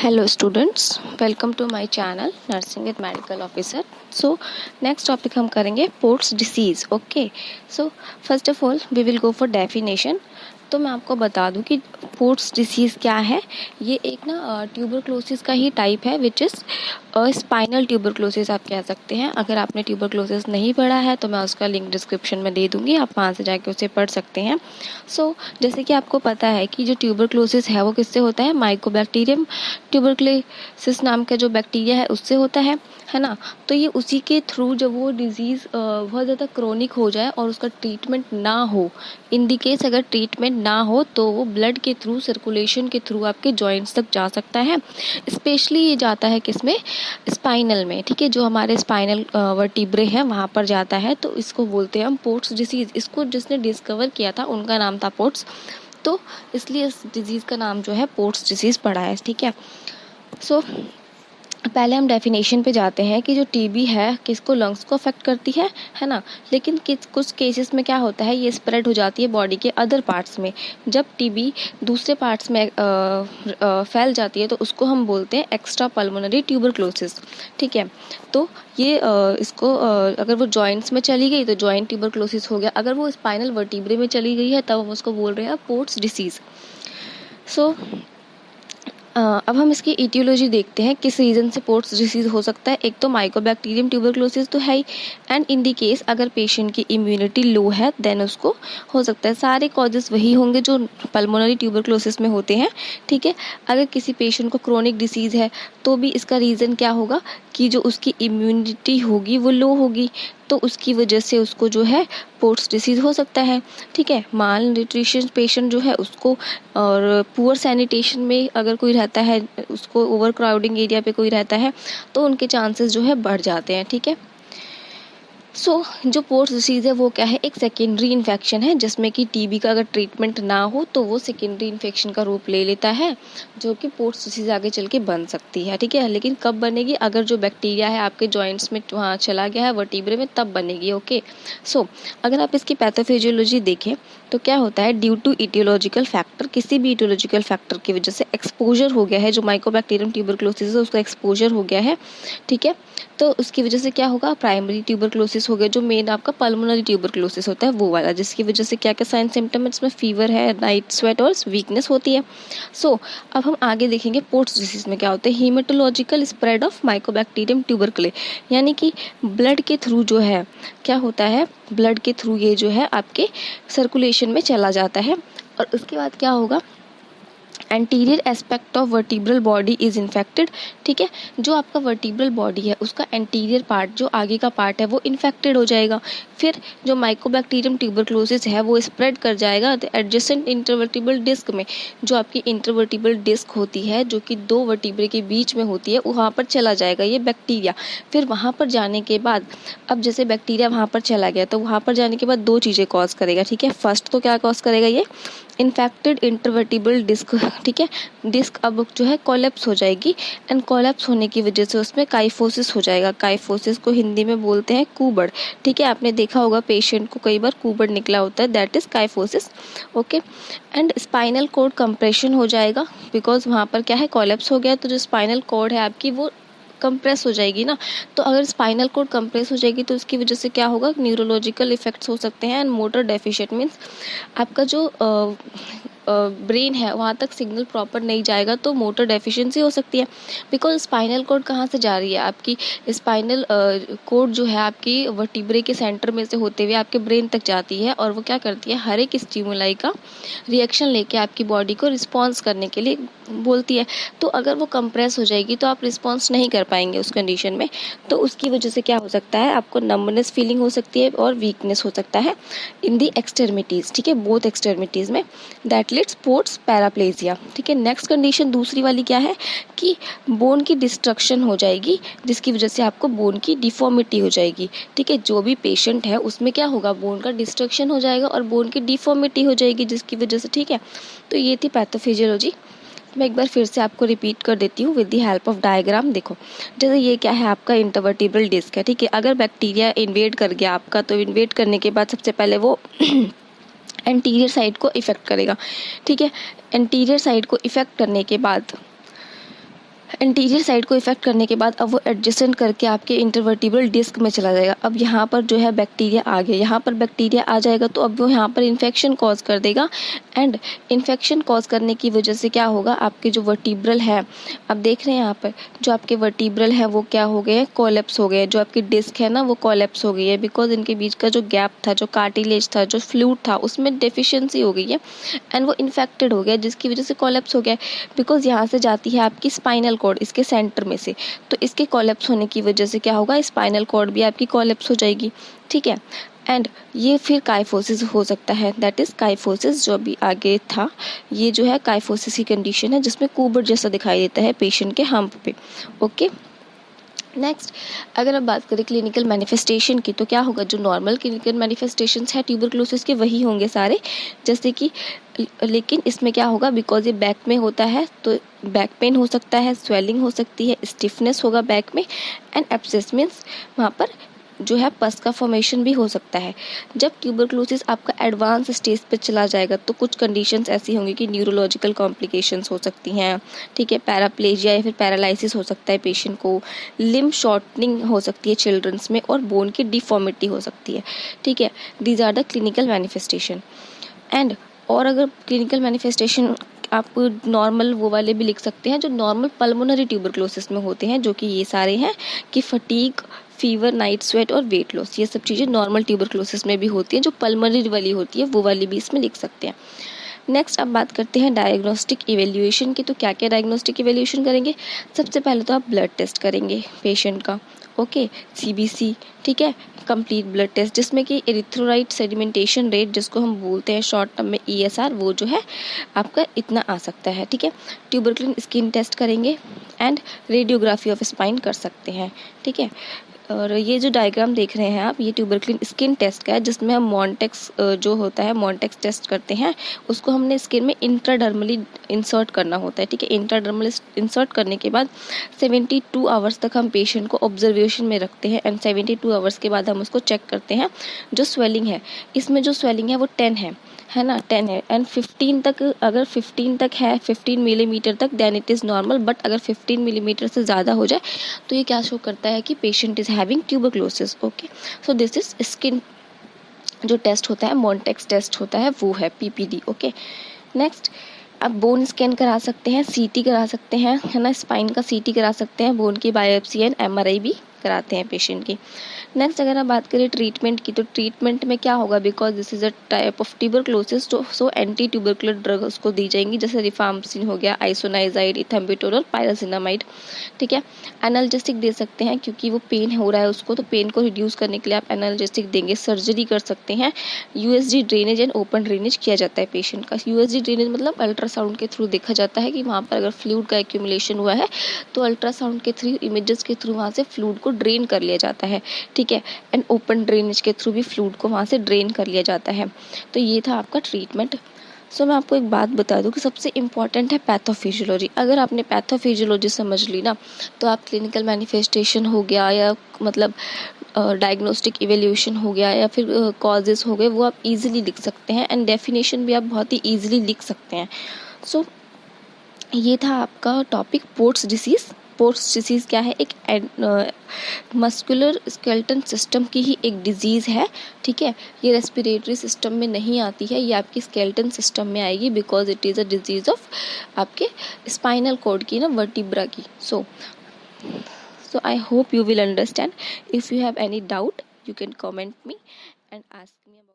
Hello students, welcome to my channel Nursing with Medical Officer. So next topic हम करेंगे Pott's disease. Okay, so first of all we will go for definition. तो मैं आपको बता दूं कि ports disease क्या है. ये एक ना ट्यूबरक्लोसिस का ही टाइप है विच इज़ स्पाइनल ट्यूबरक्लोसिस आप कह सकते हैं. अगर आपने ट्यूबरक्लोसिस नहीं पढ़ा है तो मैं उसका लिंक डिस्क्रिप्शन में दे दूंगी, आप वहाँ से जाके उसे पढ़ सकते हैं. सो जैसे कि आपको पता है कि जो ट्यूबरक्लोसिस है वो किससे होता है, माइकोबैक्टीरियम ट्यूबरक्लोसिस नाम का जो बैक्टीरिया है उससे होता है ना. तो ये उसी के थ्रू जब वो डिजीज़ बहुत ज़्यादा क्रोनिक हो जाए और उसका ट्रीटमेंट ना हो, इन दी केस अगर ट्रीटमेंट ना हो तो वो ब्लड के थ्रू, सर्कुलेशन के थ्रू आपके जॉइंट्स तक जा सकता है. स्पेशली ये जाता है किसमें, स्पाइनल में. ठीक है, जो हमारे स्पाइनल वर्टिब्रे हैं वहाँ पर जाता है. तो इसको बोलते हैं हम पोर्ट्स डिसीज़. इसको जिसने डिस्कवर किया था उनका नाम था पोर्ट्स, तो इसलिए इस डिजीज़ का नाम जो है पोर्ट्स डिसीज़ पड़ा है. ठीक है, सो पहले हम डेफिनेशन पे जाते हैं कि जो टीबी है किसको, लंग्स को अफेक्ट करती है ना. लेकिन कुछ केसेस में क्या होता है, ये स्प्रेड हो जाती है बॉडी के अदर पार्ट्स में. जब टीबी दूसरे पार्ट्स में फैल जाती है तो उसको हम बोलते हैं एक्स्ट्रा पल्मोनरी ट्यूबरक्लोसिस. ठीक है, तो ये इसको अगर वो जॉइंट्स में चली गई तो जॉइंट ट्यूबरक्लोसिस हो गया. अगर वो स्पाइनल वर्टिब्रे में चली गई है तब हम उसको बोल रहे हैं पोर्ट्स डिसीज़. सो अब हम इसकी इटियोलॉजी देखते हैं, किस रीज़न से पोर्ट्स डिसीज़ हो सकता है. एक तो माइकोबैक्टीरियम ट्यूबरक्लोसिस तो है ही, एंड इन दी केस अगर पेशेंट की इम्यूनिटी लो है देन उसको हो सकता है. सारे कॉजेस वही होंगे जो पल्मोनरी ट्यूबरक्लोसिस में होते हैं. ठीक है, अगर किसी पेशेंट को क्रोनिक डिसीज़ है तो भी इसका रीज़न क्या होगा कि जो उसकी इम्यूनिटी होगी वो लो होगी, तो उसकी वजह से उसको जो है पोर्ट्स डिसीज़ हो सकता है. ठीक है, माल न्यूट्रिशन पेशेंट जो है उसको, और पुअर सैनिटेशन में अगर कोई रहता है, उसको ओवर क्राउडिंग एरिया पे कोई रहता है तो उनके चांसेस जो है बढ़ जाते हैं. ठीक है, जो पोर्ट्स डिसीज़ है वो क्या है, एक सेकेंडरी इन्फेक्शन है जिसमें कि टीबी का अगर ट्रीटमेंट ना हो तो वो सेकेंडरी इन्फेक्शन का रूप ले लेता है, जो कि पोर्ट्स डिसीज़ आगे चल के बन सकती है. ठीक है, लेकिन कब बनेगी, अगर जो बैक्टीरिया है आपके जॉइंट्स में वहाँ चला गया है वर्टिब्रे में तब बनेगी. ओके, अगर आप इसकी पैथोफिजियोलॉजी देखें तो क्या होता है, ड्यू टू इटियोलॉजिकल फैक्टर, किसी भी इटियोलॉजिकल फैक्टर की वजह से एक्सपोजर हो गया है, जो माइकोबैक्टीरियम ट्यूबरक्लोसिस है उसका एक्सपोजर हो गया है. ठीक है, तो उसकी वजह से क्या होगा, प्राइमरी ट्यूबरक्लोसिस हो गया, जो मेन आपका पल्मोनरी ट्यूबरक्लोसिस होता है वो वाला, जिसकी वजह से क्या क्या साइन सिम्टम, इसमें फीवर है, नाइट स्वेट और वीकनेस होती है. अब हम आगे देखेंगे पोर्ट्स डिसीज में क्या होता है, हीमेटोलॉजिकल स्प्रेड ऑफ माइकोबैक्टीरियम ट्यूबरक्ले, यानी कि ब्लड के थ्रू जो है क्या होता है, ब्लड के थ्रू ये जो है आपके सर्कुलेशन में चला जाता है. और उसके बाद क्या होगा, anterior aspect of vertebral body is infected. ठीक है, जो आपका वर्टिब्रल बॉडी है उसका एंटीरियर पार्ट, जो आगे का पार्ट है वो इन्फेक्टेड हो जाएगा. फिर जो माइकोबैक्टीरियम ट्यूबरक्लोसिस है वो स्प्रेड कर जाएगा एडजेसेंट इंटरवर्टिब्रल डिस्क में. जो आपकी इंटरवर्टिब्रल डिस्क होती है जो कि दो वर्टिब्रे के बीच में होती है, वहाँ पर चला जाएगा ये बैक्टीरिया. फिर वहाँ पर जाने के बाद, अब जैसे बैक्टीरिया वहाँ पर चला गया तो वहाँ पर जाने के बाद दो चीज़ें कॉज करेगा. ठीक है, फर्स्ट तो क्या कॉज करेगा, ये इन्फेक्टेड इंटरवर्टिब्रल डिस्क. ठीक है, डिस्क अब जो है कोलैप्स हो जाएगी, एंड कोलैप्स होने की वजह से उसमें काइफोसिस हो जाएगा. काइफोसिस को हिंदी में बोलते हैं कूबड़. ठीक है, आपने देखा होगा पेशेंट को कई बार कूबड़ निकला होता है, that is kyphosis. Okay, and spinal cord compression हो जाएगा, बिकॉज वहाँ पर क्या है, कोलैप्स हो गया, तो जो स्पाइनल कॉर्ड है आपकी वो कंप्रेस हो जाएगी ना. तो अगर स्पाइनल कॉर्ड कंप्रेस हो जाएगी तो उसकी वजह से क्या होगा, न्यूरोलॉजिकल इफेक्ट्स हो सकते हैं. एंड मोटर डेफिशिएंट मीन्स आपका जो ब्रेन है वहाँ तक सिग्नल प्रॉपर नहीं जाएगा तो मोटर डेफिशिएंसी हो सकती है. बिकॉज स्पाइनल कॉर्ड कहाँ से जा रही है, आपकी स्पाइनल कॉर्ड जो है आपकी वर्टिब्रे के सेंटर में से होते हुए आपके ब्रेन तक जाती है, और वो क्या करती है, हर एक स्टिमुलाई का रिएक्शन लेके आपकी बॉडी को रिस्पॉन्स करने के लिए बोलती है. तो अगर वो कंप्रेस हो जाएगी तो आप रिस्पॉन्स नहीं कर पाएंगे उस कंडीशन में. तो उसकी वजह से क्या हो सकता है, आपको नंबनेस फीलिंग हो सकती है और वीकनेस हो सकता है इन दी एक्सट्रीमिटीज़. ठीक है, बोथ एक्सट्रीमिटीज़ में, दैट लीड्स पोर्ट्स पैराप्लेजिया. ठीक है, नेक्स्ट कंडीशन दूसरी वाली क्या है कि बोन की डिस्ट्रक्शन हो जाएगी, जिसकी वजह से आपको बोन की डिफॉर्मिटी हो जाएगी. ठीक है, जो भी पेशेंट है उसमें क्या होगा, बोन का डिस्ट्रक्शन हो जाएगा और बोन की डिफॉर्मिटी हो जाएगी जिसकी वजह से. ठीक है, तो ये थी पैथोफिजियोलॉजी. मैं एक बार फिर से आपको रिपीट कर देती हूँ with the help of diagram. देखो, जैसे ये क्या है, आपका इंटरवर्टिब्रल डिस्क है. ठीक है, अगर बैक्टीरिया इन्वेड कर गया आपका, तो इन्वेड करने के बाद सबसे पहले वो एंटीरियर साइड को इफेक्ट करेगा. ठीक है, एंटीरियर साइड को इफेक्ट करने के बाद इंटीरियर साइड को इफेक्ट करने के बाद अब वो एडजेसेंट करके आपके इंटरवर्टिब्रल डिस्क में चला जाएगा। अब यहाँ पर जो है बैक्टीरिया आ गया, यहाँ पर बैक्टीरिया आ जाएगा तो अब वो यहाँ पर इन्फेक्शन कॉज कर देगा। एंड इन्फेक्शन कॉज करने की वजह से क्या होगा, आपके जो वर्टिब्रल है, अब देख रहे हैं यहाँ पर जो आपके वर्टिब्रल है वो क्या हो गए हैं, कोलेप्स हो गए हैं। जो आपकी डिस्क है ना वो कोलेप्स हो गई है, बिकॉज इनके बीच का जो गैप था, जो कार्टिलेज था, जो फ्लूइड था, उसमें डेफिशिएंसी हो गई है एंड वो इन्फेक्टेड हो गया, जिसकी वजह से कोलेप्स हो गया। बिकॉज यहाँ से जाती है आपकी स्पाइनल कॉर्ड इसके सेंटर में से, तो इसके कोलेप्स होने की वजह से क्या होगा, स्पाइनल कॉर्ड भी आपकी कोलेप्स हो जाएगी। ठीक है, एंड ये फिर काइफोसिस हो सकता है, दैट इज काइफोसिस जो अभी आगे था। ये जो है काइफोसिस की कंडीशन है जिसमें कुबट जैसा दिखाई देता है पेशेंट के हम्प पे। ओके, नेक्स्ट अगर अब बात करें क्लिनिकल मैनिफेस्टेशन की, तो क्या होगा, जो नॉर्मल क्लिनिकल मैनिफेस्टेशंस है ट्यूबरक्लोसिस के वही होंगे सारे, जैसे कि लेकिन इसमें क्या होगा, बिकॉज ये बैक में होता है तो बैक पेन हो सकता है, स्वेलिंग हो सकती है, स्टिफनेस होगा बैक में, एंड एब्सेस मीन्स वहाँ पर जो है पस का फॉर्मेशन भी हो सकता है। जब ट्यूबरक्लोसिस आपका एडवांस स्टेज पे चला जाएगा तो कुछ कंडीशंस ऐसी होंगी कि न्यूरोलॉजिकल कॉम्प्लिकेशंस हो सकती हैं। ठीक है, पैराप्लेजिया या फिर पैरालिसिस हो सकता है पेशेंट को, लिम्ब शॉर्टनिंग हो सकती है चिल्ड्रंस में, और बोन की डिफॉर्मिटी हो सकती है। ठीक है, these are the clinical manifestation. And और अगर क्लिनिकल मैनिफेस्टेशन आप नॉर्मल वो वाले भी लिख सकते हैं जो नॉर्मल पल्मोनरी ट्यूबरक्लोसिस में होते हैं, जो कि ये सारे हैं कि फटीग, फीवर, नाइट स्वेट और वेट लॉस, ये सब चीज़ें नॉर्मल ट्यूबरक्लोसिस में भी होती हैं। जो पल्मोनरी वाली होती है वो वाली भी इसमें लिख सकते हैं। नेक्स्ट अब बात करते हैं डायग्नोस्टिक इवेल्युएशन की। तो क्या क्या डायग्नोस्टिक इवेल्युएशन करेंगे, सबसे पहले तो आप ब्लड टेस्ट करेंगे पेशेंट का। ओके, सीबीसी, ठीक है, कंप्लीट ब्लड टेस्ट, जिसमें कि एरिथ्रोसाइट सेडिमेंटेशन रेट जिसको हम बोलते हैं शॉर्ट टर्म में ESR, वो जो है आपका इतना आ सकता है। ठीक है, ट्यूबरक्लिन स्किन टेस्ट करेंगे एंड रेडियोग्राफी ऑफ स्पाइन कर सकते हैं। ठीक है, और ये जो डायग्राम देख रहे हैं आप, ये ट्यूबरक्लिन स्किन टेस्ट का है, जिसमें हम मॉन्टेक्स जो होता है मॉन्टेक्स टेस्ट करते हैं, उसको हमने स्किन में इंट्राडर्मली इंसर्ट करना होता है। ठीक है, इंट्राडर्मली इंसर्ट करने के बाद 72 आवर्स तक हम पेशेंट को ऑब्जर्वेशन में रखते हैं एंड 72 आवर्स के बाद हम उसको चेक करते हैं जो स्वेलिंग है। इसमें जो स्वेलिंग है वो 10 है ना, 10 है, एंड 15 तक, अगर 15 तक है, 15 मिलीमीटर तक, then it is normal. But अगर 15 मिलीमीटर से ज़्यादा हो जाए तो ये क्या शो करता है कि patient is having tuberculosis. Okay, so this is skin जो टेस्ट होता है, मॉन्टेक्स टेस्ट होता है, वो है PPD। ओके, नेक्स्ट आप बोन स्कैन करा सकते हैं, CT करा सकते हैं, है ना, स्पाइन का CT करा सकते हैं, बोन की बायोप्सी एंड MRI भी कराते हैं पेशेंट की। नेक्स्ट अगर आप बात करें ट्रीटमेंट की, तो ट्रीटमेंट में क्या होगा, because this is a type of tuberculosis, तो सो एंटी ट्यूबरकुलर ड्रग उसको दी जाएंगी, जैसे रिफाम्पिसिन हो गया, आइसोनाइजाइड, इथेम्बुटोल और पायरासिनामाइड। ठीक है, एनाल्जेसिक दे सकते हैं क्योंकि वो पेन हो रहा है उसको, तो पेन को रिड्यूस करने के लिए आप एनाल्जेसिक देंगे। सर्जरी कर सकते हैं, USG drainage and open drainage किया जाता है पेशेंट का। USG ड्रेनेज मतलब अल्ट्रासाउंड के थ्रू देखा जाता है कि वहाँ पर अगर फ्लूइड का एक्यूमुलेशन हुआ है तो अल्ट्रासाउंड के थ्रू, इमेजेस के थ्रू वहाँ से फ्लूइड को ड्रेन कर लिया जाता है। ठीक है, एंड ओपन ड्रेनेज के थ्रू भी फ्लूइड को वहाँ से ड्रेन कर लिया जाता है। तो ये था आपका ट्रीटमेंट। सो मैं आपको एक बात बता दूं कि सबसे इम्पॉर्टेंट है पैथोफिजियोलॉजी। अगर आपने पैथोफिजियोलॉजी समझ ली ना, तो आप क्लिनिकल मैनिफेस्टेशन हो गया या मतलब डायग्नोस्टिक इवेल्यूशन हो गया या फिर कॉजेज हो गए, वो आप इजीली लिख सकते हैं एंड डेफिनेशन भी आप बहुत ही इजीली लिख सकते हैं। सो ये था आपका topic ports disease. Ports disease क्या है, एक मस्कुलर स्केलेटन सिस्टम की ही एक डिजीज़ है। ठीक है, ये रेस्पिरेटरी सिस्टम में नहीं आती है, ये आपकी स्केलेटन सिस्टम में आएगी, because it is a disease of आपके स्पाइनल कॉर्ड की ना, वर्टिब्रा की। So I hope you will understand. If you have any doubt, you can comment me and ask me about